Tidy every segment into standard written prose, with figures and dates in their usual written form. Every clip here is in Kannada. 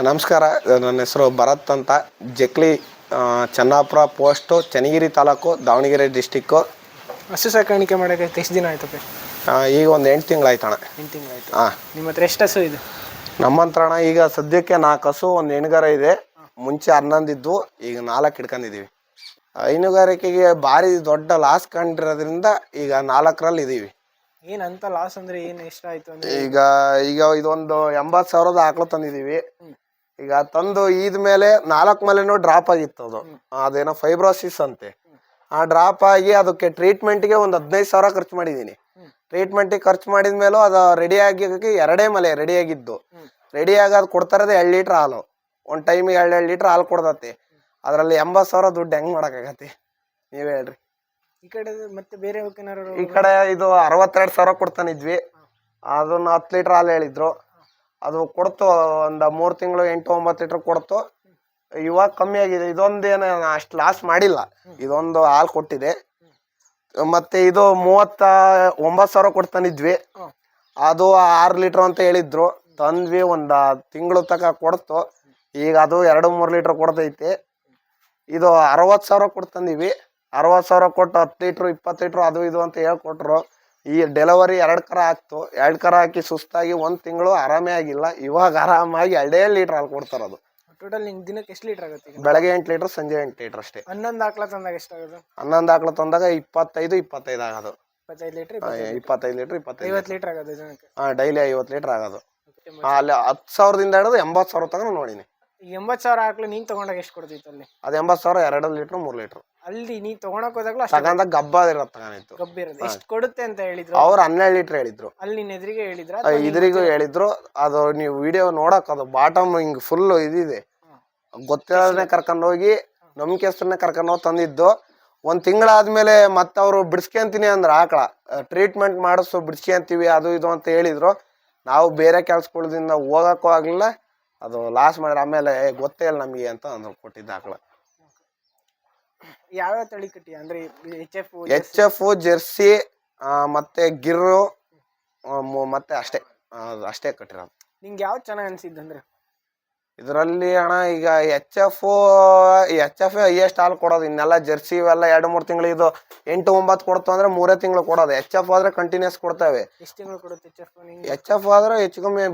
ನಮಸ್ಕಾರ. ನನ್ನ ಹೆಸರು ಭರತ್ ಅಂತ. Jakli, Chennapura post, Channagiri taluk, Davanagere district. ಹಸು ಸಾಕಾಣಿಕೆ ಮಾಡೋಕ್ಕೆ ಎಷ್ಟು ದಿನ ಆಯ್ತಪ್ಪ? ಈಗ ಒಂದು 8 ತಿಂಗಳಾಯ್ತಣ್ಣ. 8 ತಿಂಗಳಾಯ್ತು. ನಿಮ್ಮ ಹತ್ರ ಎಷ್ಟು ಹಸು ಇದೆ? ನಮ್ಮ ಹತ್ರ ಅಣ್ಣ ಈಗ ಸದ್ಯಕ್ಕೆ 4 ಹಸು, ಒಂದು ಹೆಣ್ಗರ ಇದೆ. ಮುಂಚೆ 11 ಇದ್ವು, ಈಗ 4 ಇಟ್ಕೊಂಡಿದ್ದೀವಿ. ಹೈನುಗಾರಿಕೆಗೆ ಭಾರಿ ದೊಡ್ಡ ಲಾಸ್ ಕಂಡಿರೋದ್ರಿಂದ ಈಗ 4ರಲ್ಲಿ ಇದ್ದೀವಿ. ಏನಂತ ಲಾಸ್ ಅಂದ್ರೆ ಏನು ಎಷ್ಟು ಆಯ್ತು ಅಂದ್ರೆ? ಈಗ ಇದೊಂದು 80,000 ಆಕಳು ತಂದಿದ್ದೀವಿ. ಈಗ ತಂದು ಇದ್ಮೇಲೆ 4 ಮೇಲೆನೂ ಡ್ರಾಪ್ ಆಗಿತ್ತು. ಅದೇನೋ ಫೈಬ್ರೋಸಿಸ್ ಅಂತೆ. ಆ ಡ್ರಾಪ್ ಆಗಿ ಅದಕ್ಕೆ ಟ್ರೀಟ್ಮೆಂಟ್ಗೆ ಒಂದು 15,000 ಖರ್ಚು ಮಾಡಿದ್ದೀನಿ. ಟ್ರೀಟ್ಮೆಂಟಿಗೆ ಖರ್ಚು ಮಾಡಿದ್ಮೇಲೂ ಅದು ರೆಡಿ ಆಗಿ 2 ಮಲೆ ರೆಡಿ ಆಗಿದ್ದು. ರೆಡಿ ಆಗೋದು ಕೊಡ್ತಾರದೆ 2 ಲೀಟ್ರ್ ಹಾಲು. ಒಂದು ಟೈಮಿಗೆ 2 ಲೀಟ್ರ್ ಹಾಲು ಕೊಡ್ತತಿ. ಅದರಲ್ಲಿ 80,000 ದುಡ್ಡು ಹೆಂಗೆ ಮಾಡೋಕ್ಕಾಗತ್ತೆ ನೀವೇ ಹೇಳ್ರಿ. ಈ ಕಡೆ ಮತ್ತೆ ಬೇರೆ ಈ ಕಡೆ ಇದು 62,000 ಕೊಡ್ತಾನಿದ್ವಿ. ಅದನ್ನ 10 ಲೀಟ್ರ್ ಹಾಲು ಹೇಳಿದ್ರು. ಅದು ಕೊಡ್ತು, ಒಂದು 3 ತಿಂಗಳು 8-9 ಲೀಟ್ರ್ ಕೊಡ್ತು. ಇವಾಗ ಕಮ್ಮಿ ಆಗಿದೆ. ಇದೊಂದೇನು ಅಷ್ಟು ಲಾಸ್ ಮಾಡಿಲ್ಲ. ಇದೊಂದು ಹಾಲು ಕೊಟ್ಟಿದೆ. ಮತ್ತೆ ಇದು 39,000 ಕೊಡ್ತಾನಿದ್ವಿ. ಅದು 6 ಲೀಟ್ರ್ ಅಂತ ಹೇಳಿದ್ರು. ತಂದ್ವಿ, ಒಂದು ತಿಂಗಳು ತನಕ ಕೊಡ್ತು. ಈಗ ಅದು 2-3 ಲೀಟ್ರ್ ಕೊಡ್ತೈತಿ. ಇದು 60,000 ಕೊಡ್ತಂದೀವಿ. 60,000 ಕೊಟ್ಟು 10 ಲೀಟ್ರ್ 20 ಲೀಟ್ರ್ ಅದು ಇದು ಅಂತ ಹೇಳ್ಕೊಟ್ರು. ಈ ಡೆಲಿವರಿ 2 ಕರ ಹಾಕ್ತು. 2 ಕರ ಹಾಕಿ ಸುಸ್ತಾಗಿ 1 ತಿಂಗಳು ಆರಾಮೇ ಆಗಿಲ್ಲ. ಇವಾಗ ಆರಾಮಾಗಿ 2 ಲೀಟ್ರ್ ಹಾಲು ಕೊಡ್ತಾರದು. ಟೋಟಲ್ ನಿಮ್ಗೆ ದಿನಕ್ಕೆ ಎಷ್ಟು ಲೀಟ್ರ್ ಆಗುತ್ತೆ? ಬೆಳಗ್ಗೆ 8 ಲೀಟ್ರ್, ಸಂಜೆ 8 ಲೀಟ್ರ್ ಅಷ್ಟೇ. 11 ಆಕಳ ತಂದಾಗ ಎಷ್ಟಾಗೋದು? 11 ಆಕಳ ತಂದಾಗ 25 ಆಗೋದು. 25 ಲೀಟ್ರ್ 25 ಲೀಟ್ರ್ 50 ಲೀಟ್ರ್ ಆಗೋದು ಜನಕ್ಕೆ. ಡೈಲಿ 50 ಲೀಟ್ರ್ ಆಗೋದು. ಅಲ್ಲಿ 10,000ದಿಂದ ಹಿಡಿದು 80,000 ತನಕ ನೋಡಿನಿ. 80,000 ಆಕಳು ನೀನ್ ತಗೊಂಡಾಗ ಎಷ್ಟು ಕೊಡ್ತಿತ್ತು ಅಲ್ಲಿ? ಅದು 80,000 2 ಲೀಟ್ರ್ 3 ಲೀಟ್ರ್. ಅಲ್ಲಿ ನೀ ತಗೊಳಕ್ ಹೋದಾಗ್ಲೂ ತಗೊಂಡಾಗ ಗಬ್ಬ ಇರತ್ತೆ ತಗೊಂಡಿತ್ತು. ಗಬ್ಬ ಇರೋದು. ಎಷ್ಟು ಕೊಡುತ್ತೆ ಅಂತ ಹೇಳಿದ್ರು ಅವ್ರು? 12 ಲೀಟ್ರ್ ಹೇಳಿದ್ರು. ಅಲ್ಲಿ ನಿನ್ನ ಎದುರಿಗೆ ಹೇಳಿದ್ರ? ಇದ್ರಿಗೂ ಹೇಳಿದ್ರು. ಅದು ನೀವು ವಿಡಿಯೋ ನೋಡಕ್, ಅದು ಬಾಟಮ್ ಹಿಂಗ್ ಫುಲ್ ಇದಿದೆ. ಗೊತ್ತಿರೋದನ್ನೇ ಕರ್ಕೊಂಡು ಹೋಗಿ, ನಂಬಿಕೆಸ್ತರನ್ನೇ ಕರ್ಕೊಂಡು ಹೋಗಿ ತಂದಿದ್ದು. 1 ತಿಂಗಳಾದ್ಮೇಲೆ ಮತ್ತೆ ಅವರು ಬಿಡಿಸ್ಕೊಂತೀನಿ ಅಂದ್ರೆ ಆಕಳ ಟ್ರೀಟ್ಮೆಂಟ್ ಮಾಡಿಸು ಬಿಡಿಸ್ಕೊಂತೀವಿ ಅದು ಇದು ಅಂತ ಹೇಳಿದ್ರು. ನಾವು ಬೇರೆ ಕೆಲ್ಸಗಳಿಂದ ಹೋಗಕ್ಕೂ ಆಗ್ಲಿಲ್ಲ. ಅದು ಲಾಸ್ ಮಾಡಿದ್ರೆ ಆಮೇಲೆ ಗೊತ್ತೇ ಇಲ್ಲ ನಮಗೆ ಅಂತ ಅಂದ್ರು ಕೊಟ್ಟಿದ್ದ ಆಕಳ. ಯಾವ್ಯಾವ ತಳಿ ಕಟ್ಟಿ ಅಂದ್ರೆ? HF, ಜೆರ್ಸಿ, ಮತ್ತೆ ಗಿರ್ರು, ಮತ್ತೆ ಅಷ್ಟೇ ಕಟ್ಟಿರೋದು. ನಿಂಗೆ ಯಾವ್ದು ಚೆನ್ನಾಗಿ ಅನ್ಸಿದ್ದಂದ್ರೆ ಇದರಲ್ಲಿ ಅಣ್ಣ? ಈಗ HF ಹೈಯೆಸ್ಟ್ ಹಾಲು ಕೊಡೋದು. ಇನ್ನೆಲ್ಲ ಜೆರ್ಸಿ ಇವೆಲ್ಲ 2-3 ತಿಂಗಳು, ಇದು 8-9 ಕೊಡ್ತು ಅಂದ್ರೆ 3 ತಿಂಗಳು ಕೊಡೋದು. HF ಆದ್ರೆ ಕಂಟಿನ್ಯೂಸ್ ಕೊಡ್ತೇವೆ. ಎಷ್ಟು ತಿಂಗಳು ಕೊಡುತ್ತೆ HF ಆದ್ರೆ ಹೆಚ್ಚು ಕಮ್ಮಿ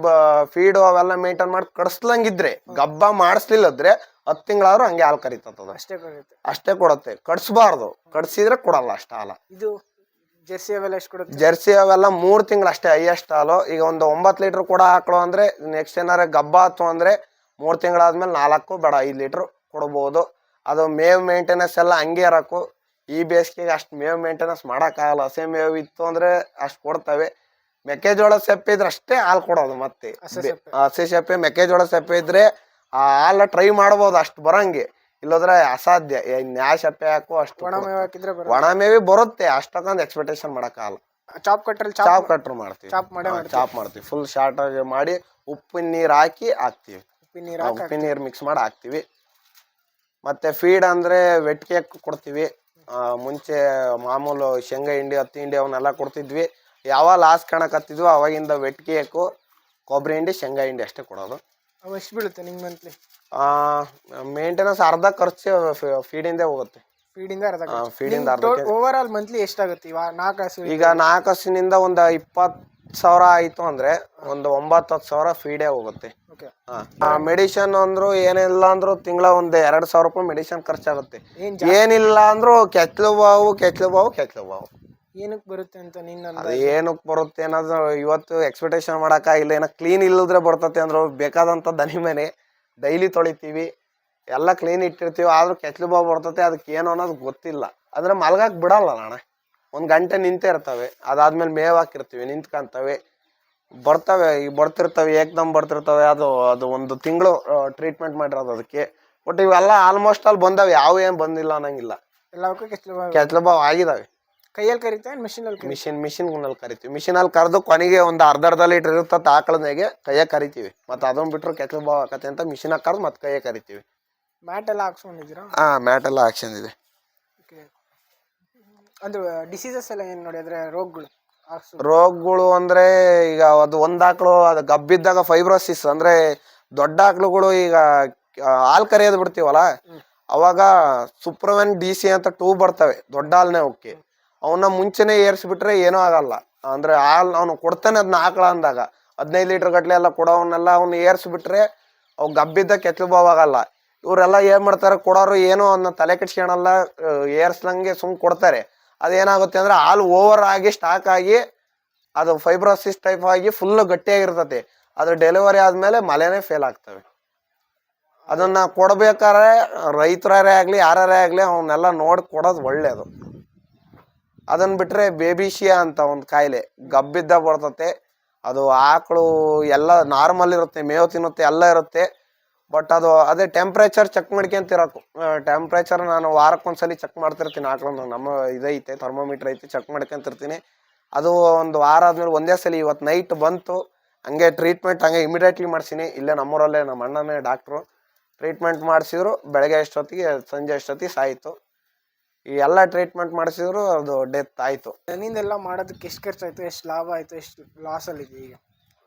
ಫೀಡು ಅವೆಲ್ಲ ಮೇಂಟೈನ್ ಮಾಡಿ ಕಡಿಸ್ಲಂಗಿದ್ರೆ, ಗಬ್ಬ ಮಾಡಿಸ್ಲಿಲ್ಲದ್ರೆ 10 ತಿಂಗಳಾದ್ರೂ ಹಂಗೆ ಹಾಲು ಕರಿತದ. ಅಷ್ಟೇ ಕೊಡುತ್ತೆ. ಕಡಿಸ್ಬಾರ್ದು. ಕಡಿಸಿದ್ರೆ ಕೊಡಲ್ಲ ಅಷ್ಟು ಹಾಲು. ಇದು ಜೆರ್ಸಿ ಅವೆಲ್ಲ ಎಷ್ಟು ಕೊಡುತ್ತೆ? ಜೆರ್ಸಿ ಅವೆಲ್ಲ 3 ತಿಂಗಳು ಅಷ್ಟೇ ಹೈಯೆಸ್ಟ್ ಹಾಲು. ಈಗ ಒಂದು 9 ಲೀಟ್ರ್ ಕೂಡ ಹಾಕಳು ಅಂದ್ರೆ, ನೆಕ್ಸ್ಟ್ ಏನಾರ ಗಬ್ಬ ಆಯ್ತು ಅಂದ್ರೆ 3 ತಿಂಗಳಾದ್ಮೇಲೆ 4 ಬೇಡ 5 ಲೀಟ್ರ್ ಕೊಡ್ಬೋದು. ಅದು ಮೇವು ಮೇಂಟೆನೆನ್ಸ್ ಎಲ್ಲ ಹಂಗೆ ಇರಕು. ಈ ಬೇಸಿಗೆಗೆ ಅಷ್ಟು ಮೇವು ಮೇಂಟೆನೆನ್ಸ್ ಮಾಡೋಕ್ಕಾಗಲ್ಲ. ಹಸೆ ಮೇವು ಇತ್ತು ಅಂದ್ರೆ ಅಷ್ಟು ಕೊಡ್ತವೆ. ಮೆಕ್ಕೆಜೋಳ ಸೆಪ್ಪೆ ಇದ್ರೆ ಅಷ್ಟೇ ಹಾಲು ಕೊಡೋದು. ಮತ್ತೆ ಹಸಿ ಸೆಪ್ಪೆ, ಮೆಕ್ಕೆಜೋಳ ಸೆಪ್ಪೆ ಇದ್ರೆ ಆ ಹಾಲು ಟ್ರೈ ಮಾಡ್ಬೋದು, ಅಷ್ಟು ಬರಂಗೆ. ಇಲ್ಲದ್ರೆ ಅಸಾಧ್ಯ. ನ್ಯಾ ಸೆಪ್ಪೆ ಹಾಕು ಅಷ್ಟು. ಒಣ ಮೇವಿ ಬರುತ್ತೆ, ಅಷ್ಟಕ್ಕೊಂದು ಎಕ್ಸ್ಪೆಕ್ಟೇಷನ್ ಮಾಡೋಕ್ಕಾಗಲ್ಲ. ಚಾಪ್ ಕಟ್ರ್ ಮಾಡ್ತೀವಿ. ಚಾಪ್ ಮಾಡ್ತೀವಿ ಫುಲ್ ಶಾರ್ಟ್ ಆಗಿ ಮಾಡಿ, ಉಪ್ಪಿನ ನೀರು ಹಾಕಿ ಹಾಕ್ತಿವಿ. ಉಪ್ಪಿನ ನೀರು ಮಿಕ್ಸ್ ಮಾಡಿ ಹಾಕ್ತಿವಿ. ಮತ್ತೆ ಫೀಡ್ ಅಂದ್ರೆ ವೆಟ್ ಕೇಕ್ ಕೊಡ್ತೀವಿ. ಮುಂಚೆ ಮಾಮೂಲು ಶೇಂಗಾ ಹಿಂಡಿ, ಹತ್ತಿ ಹಿಂಡಿ ಅವನ್ನೆಲ್ಲ ಕೊಡ್ತಿದ್ವಿ. ಯಾವಾಗ ಲಾಸ್ ಕಾಣಕತ್ತಿದ್ವು ಅವಾಗಿಂದ ವೆಟ್ ಕೇಕು, ಕೊಬ್ಬರಿ ಹಿಂಡಿ, ಶೇಂಗಾ ಹಿಂಡಿ ಅಷ್ಟೇ ಕೊಡೋದು. ಅವು ಎಷ್ಟು ಬೀಳುತ್ತೆ ನಿಂಗೆ ಮಂತ್ಲಿ? ಮೇಂಟೆನೆನ್ಸ್ ಅರ್ಧ ಖರ್ಚು ಫೀಡಿಂದ ಹೋಗುತ್ತೆ. ಫೀಡಿಂದ ಓವರ್ ಆಲ್ ಮಂತ್ಲಿ ಎಷ್ಟಾಗುತ್ತೆ? ಈಗ 4 ಹಸುವಿನಿಂದ ಒಂದು 20,000 ಆಯ್ತು ಅಂದ್ರೆ ಒಂದು 9-10,000 ಫೀಡೇ ಹೋಗುತ್ತೆ. ಮೆಡಿಸಿನ್ ಅಂದ್ರು ಏನಿಲ್ಲ ಅಂದ್ರು ತಿಂಗಳ ಒಂದು 2,000 ರೂಪಾಯಿ ಮೆಡಿಸಿನ್ ಖರ್ಚಾಗುತ್ತೆ. ಏನಿಲ್ಲ ಅಂದ್ರು ಕೆಚ್ಚಲು ಬಾವು ಏನಕ್ಕೆ ಬರುತ್ತೆ ಅಂತ ಅದು ಏನಕ್ಕೆ ಬರುತ್ತೆ ಅನ್ನೋದು ಇವತ್ತು ಎಕ್ಸ್ಪೆಕ್ಟೇಷನ್ ಮಾಡೋಕ್ಕಾಗಿಲ್ಲ. ಏನೋ ಕ್ಲೀನ್ ಇಲ್ಲದ್ರೆ ಬರ್ತತೆ ಅಂದ್ರು. ಬೇಕಾದಂಥ ದನಿ ಮನೆ ಡೈಲಿ ತೊಳಿತೀವಿ, ಎಲ್ಲ ಕ್ಲೀನ್ ಇಟ್ಟಿರ್ತೀವಿ, ಆದ್ರೂ ಕೆಚ್ಚಲು ಬಾವು ಬರ್ತತೆ. ಅದಕ್ಕೆ ಏನು ಅನ್ನೋದು ಗೊತ್ತಿಲ್ಲ. ಅಂದ್ರೆ ಮಲ್ಗಕ್ಕೆ ಬಿಡಲ್ಲ ಅಣ್ಣ. 1 ಗಂಟೆ ನಿಂತೇ ಇರ್ತವೆ. ಅದಾದ್ಮೇಲೆ ಮೇವು ಹಾಕಿರ್ತೀವಿ, ನಿಂತ್ಕೊಂತವೆ, ಬರ್ತವೆ. ಈಗ ಬರ್ತಿರ್ತವೆ, ಏಕ್ದಮ್ ಬರ್ತಿರ್ತವೆ. ಅದು 1 ತಿಂಗಳು ಟ್ರೀಟ್ಮೆಂಟ್ ಮಾಡಿರೋದು ಅದಕ್ಕೆ. ಬಟ್ ಇವೆಲ್ಲ ಆಲ್ಮೋಸ್ಟ್ ಅಲ್ಲಿ ಬಂದವೆ, ಏನು ಬಂದಿಲ್ಲ ಅನ್ನಂಗಿಲ್ಲ. ಕೆಚ್ಚಲು ಬಾವು ಆಗಿದಾವೆ. ಕೈಯಲ್ಲಿ ಕರಿತಾ ಮಿಷಿನ್ನಲ್ಲಿ ಕರಿತೀವಿ. ಮಿಷಿನಲ್ಲಿ ಕರೆದು ಕೊನೆಗೆ ಒಂದು ಅರ್ಧ ಲೀಟರ್ ಇರ್ತದೆ ಆಕಳದಾಗೆ, ಕೈಯಾಗ ಕರಿತೀವಿ. ಮತ್ತೆ ಅದನ್ನ ಬಿಟ್ಟರು ಕೆಚ್ಚಲು ಬಾವು ಆಕತ್ತೆ ಅಂತ ಮಿಷಿನಾಗ ಕರೆದು ಮತ್ತೆ ಕೈಯಾಗ ಕರಿತೀವಿ. ಮ್ಯಾಟ್ ಎಲ್ಲ ಹಾಕ್ಸ್ಕೊಂಡಿದ್ದೀರಾ? ಮ್ಯಾಟ್ ಎಲ್ಲ ಹಾಕ್ಸಿದೆ. ಅಂದ್ರೆ ಡಿಸೀಸಸ್ ಎಲ್ಲ ಏನು ನೋಡಿ, ಅಂದ್ರೆ ರೋಗಗಳು ಅಂದ್ರೆ ಈಗ ಅದು 1 ಆಕಳು ಅದು ಗಬ್ಬಿದ್ದಾಗ ಫೈಬ್ರೋಸಿಸ್ ಅಂದ್ರೆ ದೊಡ್ಡ ಆಕಳುಗಳು ಈಗ ಹಾಲು ಕರೆಯೋದು ಬಿಡ್ತೀವಲ್ಲ, ಅವಾಗ ಸುಪ್ರವನ್ DC ಅಂತ ಟ್ಯೂಬ್ ಬರ್ತವೆ ದೊಡ್ಡ ಹಾಲ್ನೇ ಹೋಗಿ, ಅವನ್ನ ಮುಂಚೆನೆ ಏರ್ಸ್ಬಿಟ್ರೆ ಏನೂ ಆಗಲ್ಲ. ಅಂದ್ರೆ ಹಾಲು ಅವನು ಕೊಡ್ತಾನೆ ಅದನ್ನ ಆಕಳ ಅಂದಾಗ 15 ಲೀಟರ್ ಗಟ್ಲೆ ಎಲ್ಲ ಕೊಡೋವನ್ನೆಲ್ಲ ಅವ್ನು ಏರ್ಸ್ಬಿಟ್ರೆ ಅವು ಗಬ್ಬಿದ್ದ ಕೆತ್ತಲು ಬಾವಾಗಲ್ಲ. ಇವರೆಲ್ಲ ಏನ್ ಮಾಡ್ತಾರೆ, ಕೊಡೋರು ಏನೋ ಅದನ್ನ ತಲೆ ಕೆಡ್ಸ್ಕೊಳಲ್ಲ, ಏರ್ಸ್ಲಂಗೆ ಸುಮ್ ಕೊಡ್ತಾರೆ. ಅದೇನಾಗುತ್ತೆ ಅಂದ್ರೆ ಹಾಲು ಓವರ್ ಆಗಿ ಸ್ಟಾಕ್ ಆಗಿ ಅದು ಫೈಬ್ರೋಸಿಸ್ ಟೈಪ್ ಆಗಿ ಫುಲ್ ಗಟ್ಟಿಯಾಗಿರ್ತದೆ. ಅದು ಡೆಲಿವರಿ ಆದ್ಮೇಲೆ ಮಲೆನೇ ಫೇಲ್ ಆಗ್ತವೆ. ಅದನ್ನ ಕೊಡ್ಬೇಕಾದ್ರೆ ರೈತರೇ ಆಗ್ಲಿ ಯಾರೇ ಆಗ್ಲಿ ಅವನ್ನೆಲ್ಲ ನೋಡಿ ಕೊಡೋದು ಒಳ್ಳೇದು. ಅದನ್ನ ಬಿಟ್ರೆ ಬೇಬಿಶಿಯಾ ಅಂತ ಒಂದು ಕಾಯಿಲೆ ಗಬ್ಬಿದ್ದ ಬರ್ತತೆ. ಅದು ಆಕಳು ಎಲ್ಲ ನಾರ್ಮಲ್ ಇರುತ್ತೆ, ಮೇವು ತಿನ್ನುತ್ತೆ, ಎಲ್ಲ ಇರುತ್ತೆ. ಬಟ್ ಅದು ಅದೇ ಟೆಂಪ್ರೇಚರ್ ಚೆಕ್ ಮಾಡ್ಕೊಂತಿರಕು. ಟೆಂಪ್ರೇಚರ್ ನಾನು ವಾರಕ್ಕೊಂದ್ಸಲಿ ಚೆಕ್ ಮಾಡ್ತಿರ್ತೀನಿ ಆಕಳನ್ನ. ನಮ್ಮ ಇದೈತೆ ಥರ್ಮೋಮೀಟರ್ ಐತೆ, ಚೆಕ್ ಮಾಡ್ಕೊಂತಿರ್ತೀನಿ. ಅದು ಒಂದು ವಾರ ಆದ್ಮೇಲೆ ಒಂದೇ ಸಲ ಇವತ್ತು ನೈಟ್ ಬಂತು, ಹಂಗೆ ಟ್ರೀಟ್ಮೆಂಟ್ ಹಂಗೆ ಇಮಿಡಿಯೇಟ್ಲಿ ಮಾಡಿಸಿನಿ. ಇಲ್ಲೇ ನಮ್ಮೂರಲ್ಲೇ ನಮ್ಮ ಅಣ್ಣನೇ ಡಾಕ್ಟ್ರು ಟ್ರೀಟ್ಮೆಂಟ್ ಮಾಡಿಸಿದ್ರು. ಬೆಳಗ್ಗೆ ಎಷ್ಟೊತ್ತಿಗೆ ಸಂಜೆ ಎಷ್ಟೊತ್ತಿಗೆ ಸಾಯಿತು. ಈ ಎಲ್ಲ ಟ್ರೀಟ್ಮೆಂಟ್ ಮಾಡಿಸಿದ್ರು, ಅದು ಡೆತ್ ಆಯಿತು. ದನಿಂದೆಲ್ಲ ಮಾಡೋದಕ್ಕೆ ಎಷ್ಟು ಖರ್ಚಾಯ್ತು, ಎಷ್ಟು ಲಾಭ ಆಯಿತು, ಎಷ್ಟು ಲಾಸಲ್ಲಿದೆ ಈಗ?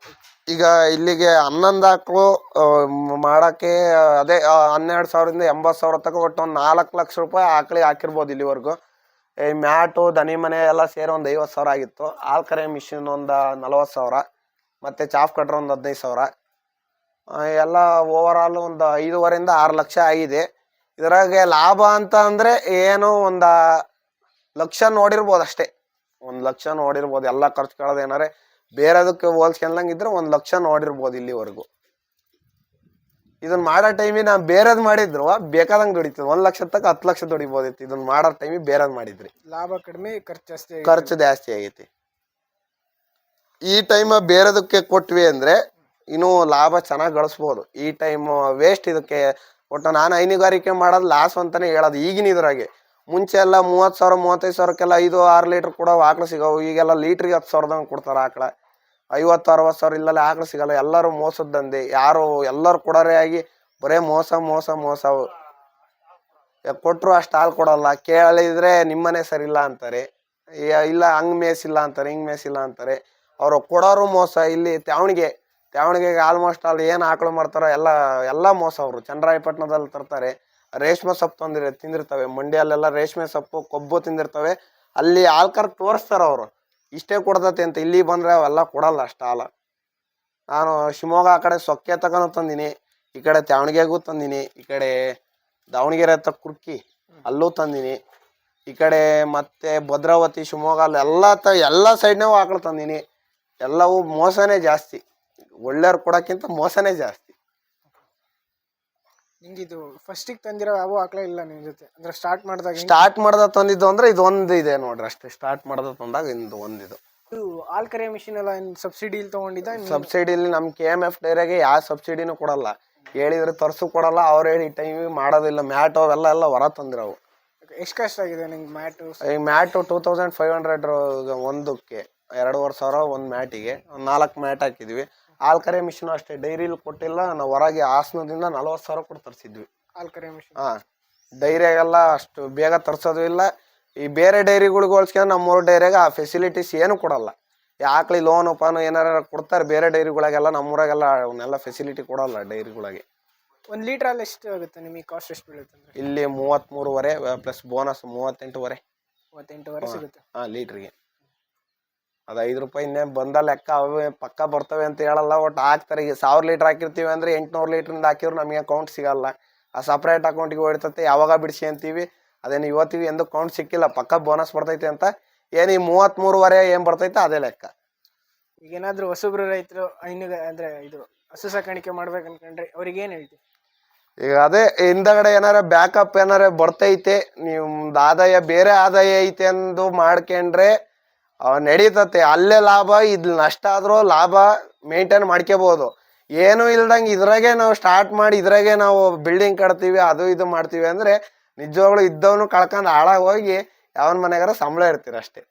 ಈಗ ಇಲ್ಲಿಗೆ 11 ಆಕಳು ಮಾಡೋಕ್ಕೆ ಅದೇ 12,000ದಿಂದ 80,000 ತನಕ ಒಟ್ಟು ಒಂದು 4 ಲಕ್ಷ ರೂಪಾಯಿ ಆಕಳಿಗೆ ಹಾಕಿರ್ಬೋದು ಇಲ್ಲಿವರೆಗೂ. ಈ ಮ್ಯಾಟು ದನಿ ಮನೆ ಎಲ್ಲ ಸೇರಿ ಒಂದು 50,000 ಆಗಿತ್ತು. ಹಾಲು ಕರೆ ಮಿಷಿನ್ ಒಂದು 40,000, ಮತ್ತು ಚಾಫ್ ಕಟ್ರ್ ಒಂದು 15,000. ಎಲ್ಲ ಓವರ್ ಆಲ್ ಒಂದು 5.5ರಿಂದ 6 ಲಕ್ಷ ಆಗಿದೆ. ಇದ್ರಾಗೆ ಲಾಭ ಅಂತ ಅಂದರೆ ಏನು ಒಂದು ಲಕ್ಷ ನೋಡಿರ್ಬೋದು ಅಷ್ಟೇ. 1 ಲಕ್ಷ ನೋಡಿರ್ಬೋದು. ಎಲ್ಲ ಖರ್ಚು ಕಳೆದು ಏನಾರೆ ಬೇರೆದಕ್ಕೆ ಹೋಲ್ಸ್ಕೊಂಡಂಗಿದ್ರೆ 1 ಲಕ್ಷ ನೋಡಿರ್ಬೋದು ಇಲ್ಲಿವರೆಗೂ. ಇದನ್ನ ಮಾಡೋ ಟೈಮಿಗೆ ನಾವು ಬೇರೆದ್ ಮಾಡಿದ್ರು ಬೇಕಾದಂಗೆ ದುಡಿತೀವಿ. 1 ಲಕ್ಷ ತನಕ 10 ಲಕ್ಷ ದುಡಿಬೋದಿತ್ತು. ಇದನ್ನ ಮಾಡೋ ಟೈಮಿಗೆ ಬೇರೆದ್ ಮಾಡಿದ್ರಿ. ಲಾಭ ಕಡಿಮೆ, ಖರ್ಚು ಜಾಸ್ತಿ ಆಗೈತಿ. ಈ ಟೈಮ್ ಬೇರೆದಕ್ಕೆ ಕೊಟ್ವಿ ಅಂದ್ರೆ ಇನ್ನೂ ಲಾಭ ಚೆನ್ನಾಗಿ ಗಳಿಸ್ಬೋದು. ಈ ಟೈಮ್ ವೇಸ್ಟ್. ಇದಕ್ಕೆ ಒಟ್ಟು ನಾನು ಹೈನುಗಾರಿಕೆ ಮಾಡೋದು ಲಾಸ್ ಅಂತಾನೆ ಹೇಳೋದು ಈಗಿನ ಇದ್ರಾಗೆ. ಮುಂಚೆ ಎಲ್ಲ 30,000 35,000ಕ್ಕೆಲ್ಲ 5-6 ಲೀಟ್ರ್ ಕೊಡೋ ಆಕಳು ಸಿಗೋವು. ಈಗೆಲ್ಲ ಲೀಟ್ರಿಗೆ 10,000ದಂಗೆ ಕೊಡ್ತಾರೆ ಆಕಳ. 50-60,000 ಇಲ್ಲೆಲ್ಲ ಆಕಳು ಸಿಗಲ್ಲ. ಎಲ್ಲರೂ ಮೋಸದ ದಂಧೆ. ಯಾರು ಎಲ್ಲರೂ ಕೊಡೋರೇ ಆಗಿ ಬರೇ ಮೋಸ ಮೋಸ ಮೋಸ. ಕೊಟ್ಟರು ಅಷ್ಟು ಹಾಲು ಕೊಡಲ್ಲ. ಕೇಳಿದ್ರೆ ನಿಮ್ಮನೆ ಸರಿ ಇಲ್ಲ ಅಂತಾರೆ, ಇಲ್ಲ ಹಂಗೆ ಮೇಸಿಲ್ಲ ಅಂತಾರೆ, ಹಿಂಗೆ ಮೇಸಿಲ್ಲ ಅಂತಾರೆ. ಅವರು ಕೊಡೋರು ಮೋಸ. ಇಲ್ಲಿ ತ್ಯಾವಣಿಗೆಗೆ ಆಲ್ಮೋಸ್ಟ್ ಅಲ್ಲಿ ಏನು ಆಕಳು ಮಾಡ್ತಾರೋ ಎಲ್ಲ ಮೋಸ. ಅವರು ಚನ್ನರಾಯಪಟ್ಟಣದಲ್ಲಿ ತರ್ತಾರೆ. ರೇಷ್ಮೆ ಸೊಪ್ಪು ತಿಂದಿರ್ತವೆ. ಮಂಡ್ಯಲ್ಲೆಲ್ಲ ರೇಷ್ಮೆ ಸೊಪ್ಪು ಕೊಬ್ಬು ತಿಂದಿರ್ತವೆ. ಅಲ್ಲಿ ಆಲ್ಕರ್ ತೋರಿಸ್ತಾರೆ ಅವರು ಇಷ್ಟೇ ಕೊಡ್ತತೆ ಅಂತ. ಇಲ್ಲಿ ಬಂದರೆ ಅವೆಲ್ಲ ಕೊಡಲ್ಲ ಅಷ್ಟು ಹಾಲು. ನಾನು ಶಿವಮೊಗ್ಗ ಆ ಕಡೆ ಸೊಕ್ಕೆ ತಗೊಂಡು ತಂದಿನಿ, ಈ ಕಡೆ ತ್ಯಾವಣಿಗೆಗೂ ತಂದಿನಿ, ಈ ಕಡೆ ದಾವಣಗೆರೆ ಹತ್ರ ಕುರ್ಕಿ ಅಲ್ಲೂ ತಂದಿನಿ, ಈ ಕಡೆ ಮತ್ತೆ ಭದ್ರಾವತಿ ಶಿವಮೊಗ್ಗ ಎಲ್ಲ ಸೈಡ್ನಾಗೂ ಆಕಳು ತಂದಿನಿ. ಎಲ್ಲವೂ ಮೋಸನೇ ಜಾಸ್ತಿ. ಒಳ್ಳೆಯವ್ರು ಕೊಡೋಕ್ಕಿಂತ ಮೋಸನೇ ಜಾಸ್ತಿ. ನಿಂಗಿದು ಫಸ್ಟಿಗೆ ತಂದಿರೋ ಯಾವ ಆಕಳ ಇಲ್ಲ ನಿಮ್ ಜೊತೆ? ಅಂದ್ರೆ ಸ್ಟಾರ್ಟ್ ಮಾಡ್ದಾಗ ತಂದಿದ್ದು ಅಂದ್ರೆ ಇದೊಂದು ಇದೆ ನೋಡ್ರಿ ಅಷ್ಟೇ. ಸ್ಟಾರ್ಟ್ ಮಾಡ್ದ ತಂದಾಗ ಇಂದು ಒಂದಿದು. ಇದು ಹಾಲು ಕರೆ ಮಿಷಿನ್ ಎಲ್ಲ ಸಬ್ಸಿಡಿಲಿ ತಗೊಂಡಿದ್ದ? ಸಬ್ಸಿಡಿಲಿ ನಮ್ಮ KMF ಡೈರಿಗೆ ಯಾವ ಸಬ್ಸಿಡಿನೂ ಕೊಡಲ್ಲ. ಹೇಳಿದ್ರೆ ತರ್ಸು ಕೊಡಲ್ಲ. ಅವ್ರು ಹೇಳಿ ಈ ಟೈಮಿಗೆ ಮಾಡೋದಿಲ್ಲ. ಮ್ಯಾಟ್ ಅವೆಲ್ಲ ಹೊರ ತಂದಿರೋವು. ಎಷ್ಟು ಕಷ್ಟ ಆಗಿದೆ ನಿಂಗೆ ಮ್ಯಾಟು? ಈ ಮ್ಯಾಟು 2500 ಒಂದಕ್ಕೆ 2,500 ಒಂದು ಮ್ಯಾಟಿಗೆ. 4 ಮ್ಯಾಟ್ ಹಾಕಿದ್ವಿ. ಹಾಲು ಕರೆ ಮಿಷಿನ್ ಅಷ್ಟೇ, ಡೈರಿಲಿ ಕೊಟ್ಟಿಲ್ಲ. ನಾವು ಹೊರಗೆ ಹಾಸನದಿಂದ 40,000 ಕೊಟ್ಟು ತರಿಸಿದ್ವಿ ಹಾಲು ಕರೆ ಮಿಷಿನ್. ಡೈರಿಯಾಗೆಲ್ಲ ಅಷ್ಟು ಬೇಗ ತರಿಸೋದು ಇಲ್ಲ. ಈ ಬೇರೆ ಡೈರಿಗಳಿಗೆ ಹೋಲ್ಸ್ಕೊಂಡು ನಮ್ಮೂರು ಡೈರಿಯಾಗ ಆ ಫೆಸಿಲಿಟೀಸ್ ಏನು ಕೊಡಲ್ಲ. ಈ ಆಕಳಿ ಲೋನು ಪಾನು ಏನಾರ ಕೊಡ್ತಾರೆ ಬೇರೆ ಡೈರಿಗಳಿಗೆಲ್ಲ. ನಮ್ಮೂರಾಗೆಲ್ಲ ಅವನ್ನೆಲ್ಲ ಫೆಸಿಲಿಟಿ ಕೊಡಲ್ಲ ಡೈರಿಗಳಿಗೆ. 1 ಲೀಟ್ರಲ್ಲಿ ಎಷ್ಟು ಆಗುತ್ತೆ ನಿಮಗೆ? ಕಾಸ್ಟ್ ಎಷ್ಟು ಬೀಳುತ್ತೆ ಅಂದ್ರೆ? ಇಲ್ಲಿ 33.5 ಪ್ಲಸ್ ಬೋನಸ್ 38.5. 38 ಸಿಗುತ್ತೆ ಲೀಟ್ರಿಗೆ. ಅದು 5 ರೂಪಾಯಿ ಇನ್ನೇ ಬಂದ ಲೆಕ್ಕ. ಅವೇ ಪಕ್ಕ ಬರ್ತವೆ ಅಂತ ಹೇಳಲ್ಲ, ಒಟ್ಟು ಹಾಕ್ತಾರೆ. ಈಗ 1000 ಲೀಟ್ರ್ ಹಾಕಿರ್ತೀವಿ ಅಂದರೆ 800 ಲೀಟ್ರಿಂದ ಹಾಕಿದ್ರು ನಮಗೆ ಅಕೌಂಟ್ ಸಿಗಲ್ಲ. ಆ ಸಪ್ರೇಟ್ ಅಕೌಂಟಿಗೆ ಹೊಡಿತತೆ. ಯಾವಾಗ ಬಿಡಿಸಿ ಅಂತೀವಿ, ಅದೇನು ಇವತ್ತಿಗೆ ಎಂದು ಕೌಂಟ್ ಸಿಕ್ಕಿಲ್ಲ. ಪಕ್ಕ ಬೋನಸ್ ಬರ್ತೈತೆ ಅಂತ. ಏನು ಈ 33.5 ಏನು ಬರ್ತೈತೆ ಅದೇ ಲೆಕ್ಕ. ಈಗೇನಾದರೂ ಹೊಸಬ್ರು ರೈತರು ಅಂದರೆ ಇದು ಹಸು ಸಾಕಾಣಿಕೆ ಮಾಡ್ಬೇಕು ಅನ್ಕೊಂಡ್ರೆ ಅವ್ರಿಗೆ ಏನು ಹೇಳ್ತೀವಿ? ಈಗ ಅದೇ ಹಿಂದಗಡೆ ಏನಾರ ಬ್ಯಾಕಪ್ ಏನಾರ ಬರ್ತೈತೆ, ನಿಮ್ದು ಆದಾಯ ಬೇರೆ ಆದಾಯ ಐತೆ ಅಂದು ಮಾಡ್ಕೊಂಡ್ರೆ ನಡೀತತೆ. ಅಲ್ಲೇ ಲಾಭ, ಇದು ನಷ್ಟ ಆದ್ರೂ ಲಾಭ ಮೇಂಟೈನ್ ಮಾಡ್ಕೋಬಹುದು. ಏನು ಇಲ್ದಂಗೆ ಇದ್ರಾಗೆ ನಾವು ಸ್ಟಾರ್ಟ್ ಮಾಡಿ ಇದ್ರಾಗೆ ನಾವು ಬಿಲ್ಡಿಂಗ್ ಕಟ್ತೀವಿ, ಅದು ಇದು ಮಾಡ್ತೀವಿ ಅಂದರೆ ನಿಜವಾಗ್ಲೂ ಇದ್ದವನು ಕಳ್ಕೊಂಡು ಹಾಳಾಗಿ ಹೋಗಿ ಯಾವನ ಮನೆಗಾರ ಸಂಬಳ ಇರ್ತೀರ ಅಷ್ಟೇ.